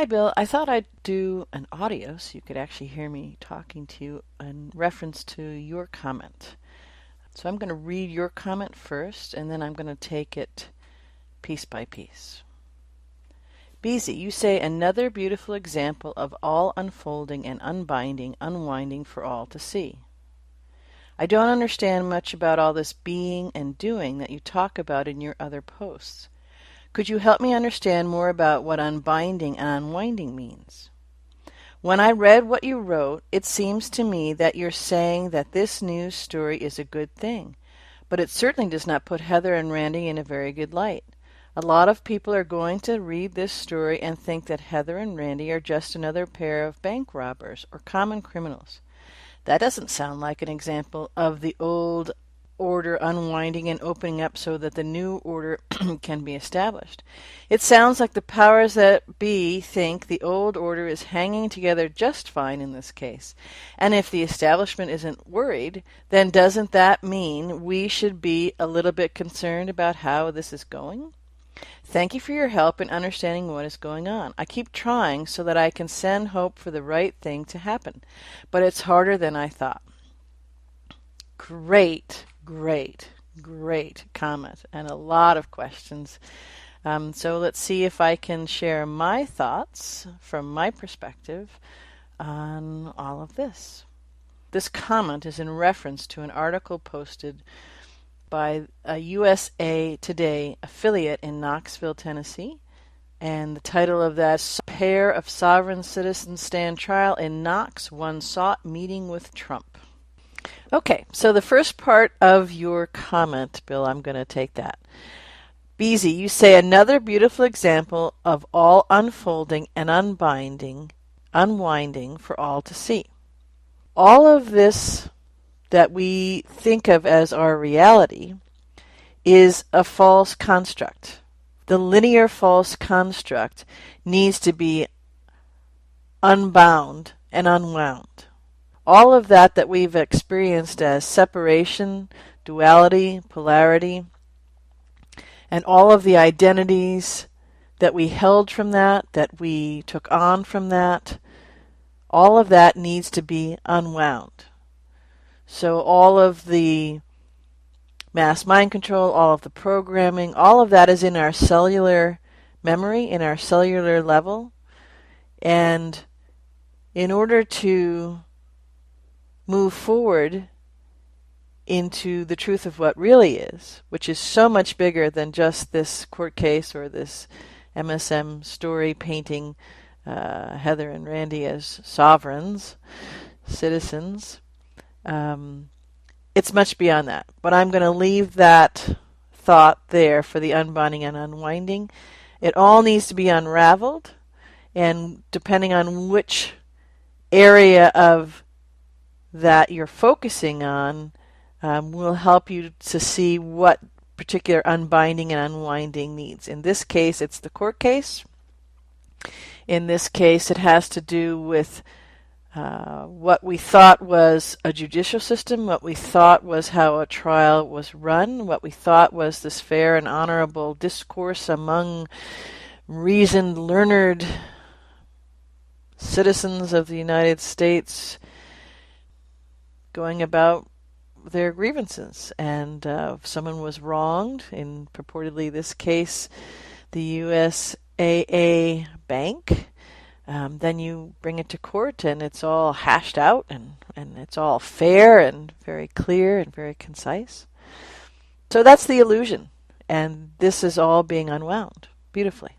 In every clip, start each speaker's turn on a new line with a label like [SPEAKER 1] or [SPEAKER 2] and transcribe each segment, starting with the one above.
[SPEAKER 1] Hi, Bill. I thought I'd do an audio so you could actually hear me talking to you in reference to your comment. So I'm going to read your comment first, and then I'm going to take it piece by piece. Beezy, you say another beautiful example of all unfolding and unbinding, unwinding for all to see. I don't understand much about all this being and doing that you talk about in your other posts. Could you help me understand more about what unbinding and unwinding means? When I read what you wrote, it seems to me that you're saying that this news story is a good thing, but it certainly does not put Heather and Randy in a very good light. A lot of people are going to read this story and think that Heather and Randy are just another pair of bank robbers or common criminals. That doesn't sound like an example of the old order unwinding and opening up so that the new order can be established. It sounds like the powers that be think the old order is hanging together just fine in this case. And if the establishment isn't worried, then doesn't that mean we should be a little bit concerned about how this is going? Thank you for your help in understanding what is going on. I keep trying so that I can send hope for the right thing to happen, but it's harder than I thought. Great comment and a lot of questions. So let's see if I can share my thoughts from my perspective on all of this. This comment is in reference to an article posted by a USA Today affiliate in Knoxville, Tennessee. And the title of that is Pair of Sovereign Citizens Stand Trial in Knox, One Sought Meeting with Trump. Okay, so the first part of your comment, Bill, I'm going to take that. Beezy, you say another beautiful example of all unfolding and unbinding, unwinding for all to see. All of this that we think of as our reality is a false construct. The linear false construct needs to be unbound and unwound. All of that we've experienced as separation, duality, polarity, and all of the identities that we held from that we took on from that, all of that needs to be unwound. So all of the mass mind control, all of the programming, all of that is in our cellular memory, in our cellular level. And in order to move forward into the truth of what really is, which is so much bigger than just this court case or this MSM story painting Heather and Randy as sovereigns, citizens. It's much beyond that. But I'm going to leave that thought there for the unbinding and unwinding. It all needs to be unraveled, and depending on which area of that you're focusing on will help you to see what particular unbinding and unwinding needs. In this case, it's the court case. In this case, it has to do with what we thought was a judicial system, what we thought was how a trial was run, what we thought was this fair and honorable discourse among reasoned, learned citizens of the United States going about their grievances. And if someone was wronged, in purportedly this case, the USAA Bank, then you bring it to court and it's all hashed out and it's all fair and very clear and very concise. So that's the illusion. And this is all being unwound beautifully.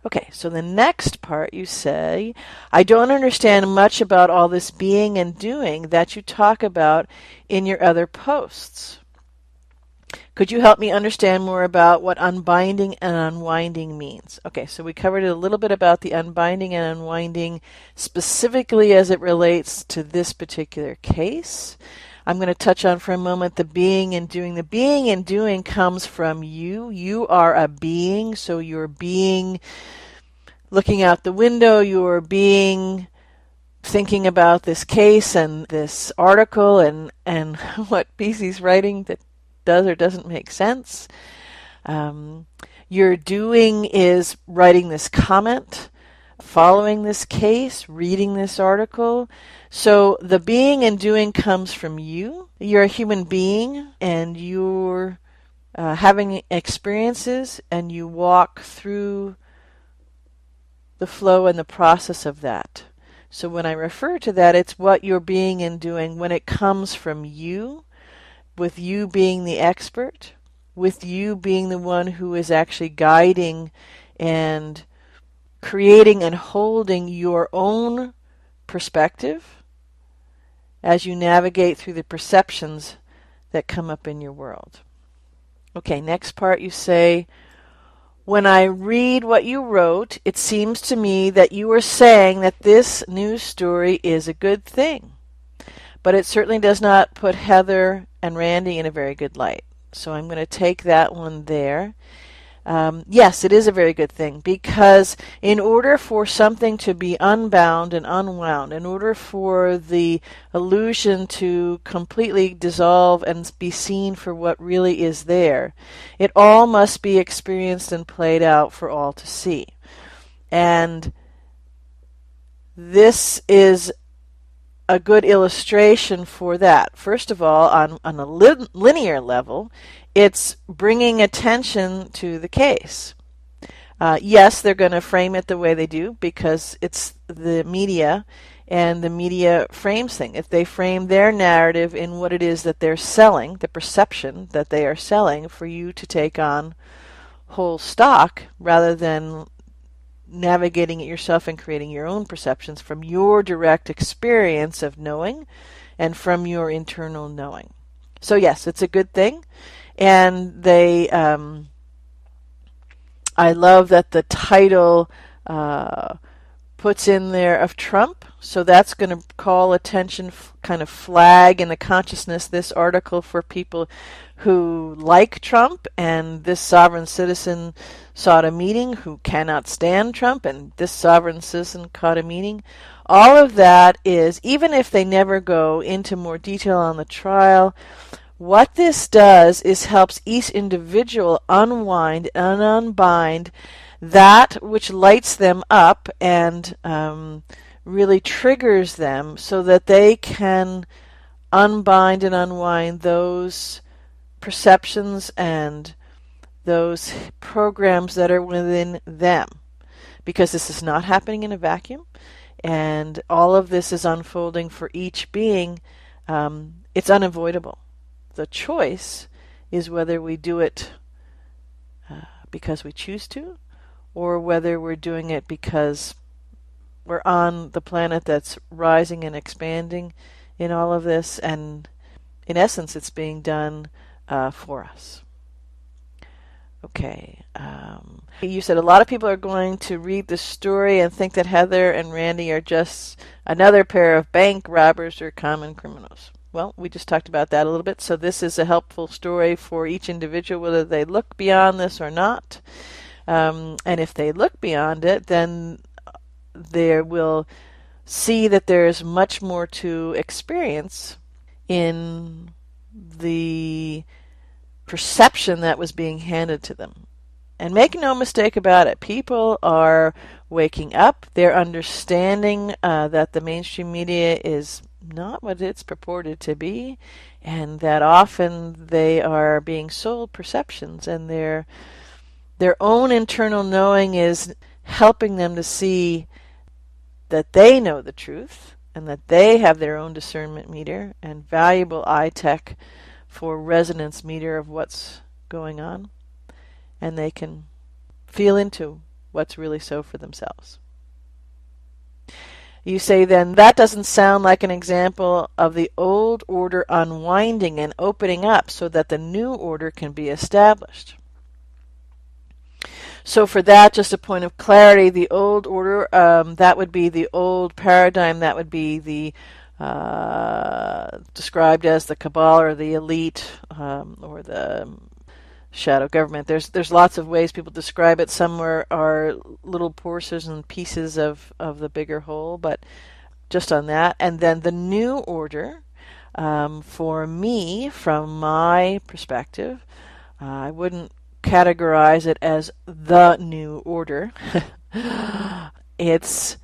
[SPEAKER 1] Okay, so the next part you say, I don't understand much about all this being and doing that you talk about in your other posts. Could you help me understand more about what unbinding and unwinding means? Okay, so we covered a little bit about the unbinding and unwinding specifically as it relates to this particular case. I'm going to touch on for a moment the being and doing. The being and doing comes from you. You are a being, so your being looking out the window, your being thinking about this case and this article and what Beezy's writing that does or doesn't make sense. Your doing is writing this comment following this case, reading this article. So the being and doing comes from you. You're a human being, and you're having experiences, and you walk through the flow and the process of that. So when I refer to that, it's what you're being and doing when it comes from you, with you being the expert, with you being the one who is actually guiding and creating and holding your own perspective as you navigate through the perceptions that come up in your world. Okay, next part you say, when I read what you wrote, it seems to me that you are saying that this news story is a good thing, but it certainly does not put Heather and Randy in a very good light. So I'm going to take that one there. Yes, it is a very good thing, because in order for something to be unbound and unwound, in order for the illusion to completely dissolve and be seen for what really is there, it all must be experienced and played out for all to see. And this is a good illustration for that. First of all, on a linear level, it's bringing attention to the case. Yes, they're going to frame it the way they do because it's the media, and the media frames things. If they frame their narrative in what it is that they're selling, the perception that they are selling, for you to take on whole stock rather than navigating it yourself and creating your own perceptions from your direct experience of knowing and from your internal knowing. So yes, it's a good thing. And they, I love that the title puts in there of Trump. So that's going to call attention, kind of flag in the consciousness this article for people who like Trump, and this sovereign citizen sought a meeting who cannot stand Trump, and this sovereign citizen caught a meeting. All of that is, even if they never go into more detail on the trial, what this does is helps each individual unwind and unbind that which lights them up and really triggers them so that they can unbind and unwind those perceptions and those programs that are within them. Because this is not happening in a vacuum, and all of this is unfolding for each being. It's unavoidable. The choice is whether we do it because we choose to, or whether we're doing it because we're on the planet that's rising and expanding in all of this, and in essence it's being done for us. Okay. You said a lot of people are going to read the story and think that Heather and Randy are just another pair of bank robbers or common criminals. Well, we just talked about that a little bit. So this is a helpful story for each individual, whether they look beyond this or not. And if they look beyond it, then they will see that there is much more to experience in the perception that was being handed to them. And make no mistake about it, people are waking up. They're understanding that the mainstream media is not what it's purported to be, and that often they are being sold perceptions, and their own internal knowing is helping them to see that they know the truth and that they have their own discernment meter and valuable eye tech for resonance meter of what's going on, and they can feel into what's really so for themselves. You say then, that doesn't sound like an example of the old order unwinding and opening up so that the new order can be established. So for that, just a point of clarity, the old order, that would be the old paradigm, that would be the described as the cabal or the elite or the shadow government. There's lots of ways people describe it. Some are little portions and pieces of the bigger whole, but just on that. And then the new order, for me, from my perspective, I wouldn't categorize it as the new order. It's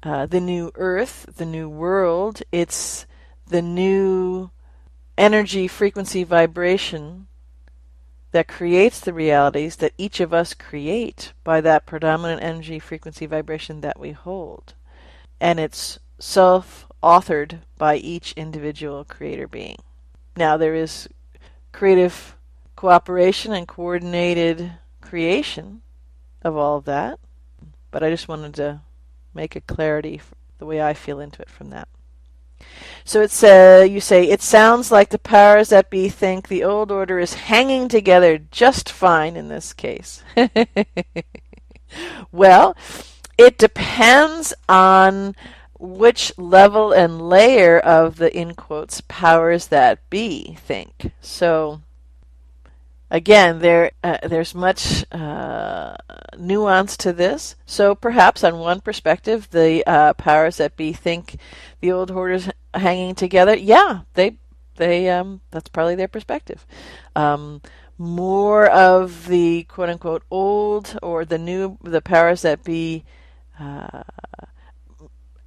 [SPEAKER 1] the new earth, the new world. It's the new energy, frequency, vibration that creates the realities that each of us create by that predominant energy, frequency, vibration that we hold. And it's self-authored by each individual creator being. Now, there is creative cooperation and coordinated creation of all of that, but I just wanted to make a clarity for the way I feel into it from that. So it's you say, it sounds like the powers that be think the old order is hanging together just fine in this case. Well, it depends on which level and layer of the, in quotes, powers that be think. So again, there's much nuance to this. So perhaps on one perspective, the powers that be think the old order's hanging together. Yeah, they that's probably their perspective. More of the quote unquote old or the new, the powers that be,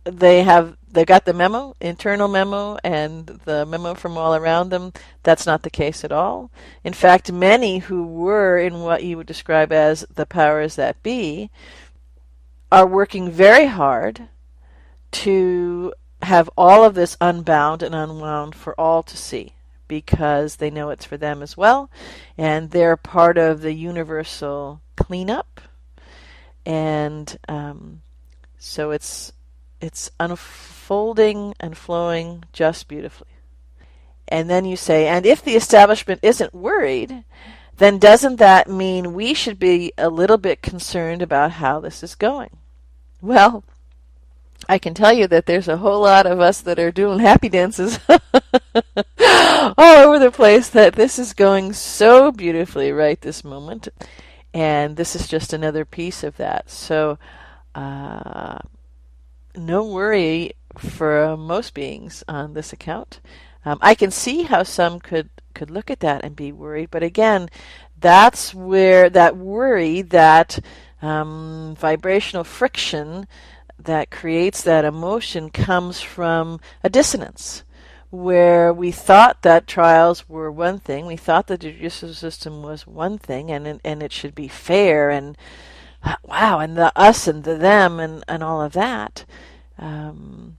[SPEAKER 1] they got the memo, internal memo, and the memo from all around them. That's not the case at all. In fact, many who were in what you would describe as the powers that be are working very hard to have all of this unbound and unwound for all to see, because they know it's for them as well, and they're part of the universal cleanup. And so it's unfolding and flowing just beautifully. And then you say, and if the establishment isn't worried, then doesn't that mean we should be a little bit concerned about how this is going? Well, I can tell you that there's a whole lot of us that are doing happy dances all over the place, that this is going so beautifully right this moment. And this is just another piece of that. So, no worry for most beings on this account. I can see how some could look at that and be worried, but again, that's where that worry, that vibrational friction that creates that emotion comes from a dissonance, where we thought that trials were one thing, we thought the judicial system was one thing, and it should be fair, and wow, and the us and the them and all of that. And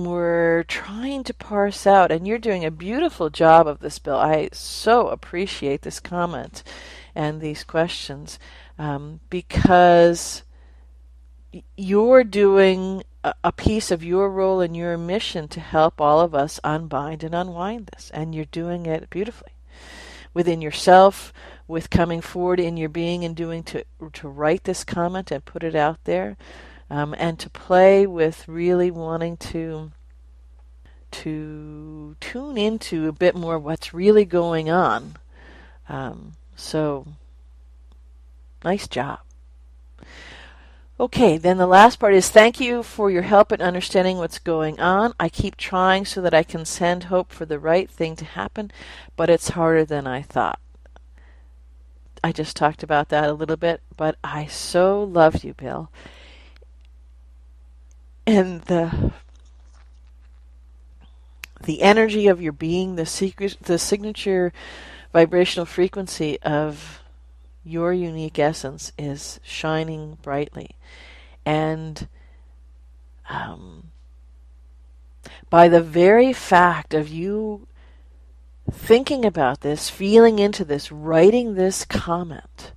[SPEAKER 1] we're trying to parse out, and you're doing a beautiful job of this, Bill. I so appreciate this comment and these questions, because you're doing a piece of your role and your mission to help all of us unbind and unwind this, and you're doing it beautifully within yourself, with coming forward in your being and doing to write this comment and put it out there, and to play with really wanting to tune into a bit more what's really going on. So nice job. Okay, then the last part is, thank you for your help in understanding what's going on. I keep trying so that I can send hope for the right thing to happen, but it's harder than I thought. I just talked about that a little bit, but I so love you, Bill. And the energy of your being, the signature vibrational frequency of your unique essence is shining brightly. And by the very fact of you thinking about this, feeling into this, writing this comment,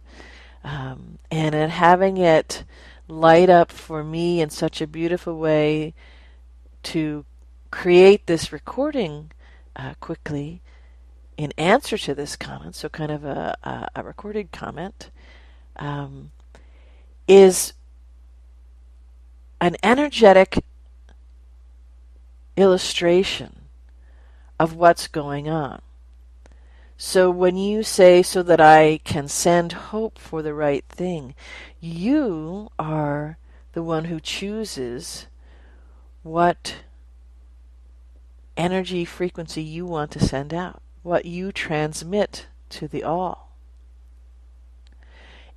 [SPEAKER 1] and then having it light up for me in such a beautiful way to create this recording quickly in answer to this comment, so kind of a recorded comment, is an energetic illustration of what's going on. So when you say, so that I can send hope for the right thing, you are the one who chooses what energy frequency you want to send out, what you transmit to the all.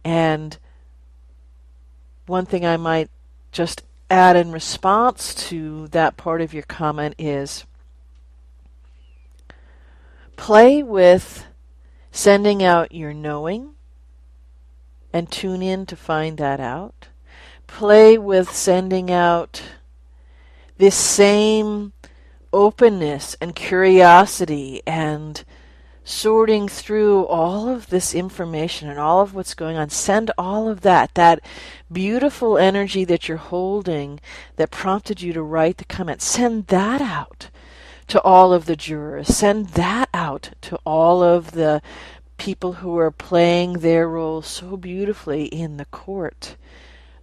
[SPEAKER 1] And one thing I might just add in response to that part of your comment is play with sending out your knowing and tune in to find that out. Play with sending out this same openness and curiosity and sorting through all of this information and all of what's going on. Send all of that beautiful energy that you're holding that prompted you to write the comment. Send that out to all of the jurors. Send that out to all of the people who are playing their role so beautifully in the court.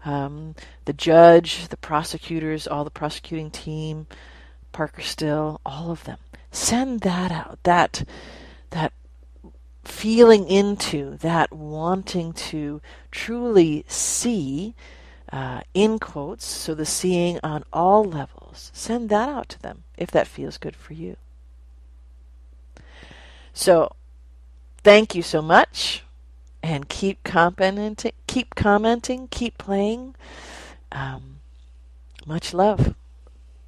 [SPEAKER 1] The judge, the prosecutors, all the prosecuting team, Parker Still, all of them. Send that out, that feeling into, that wanting to truly see, in quotes, so the seeing on all levels. Send that out to them if that feels good for you. So, thank you so much, and keep commenting, keep playing. Much love.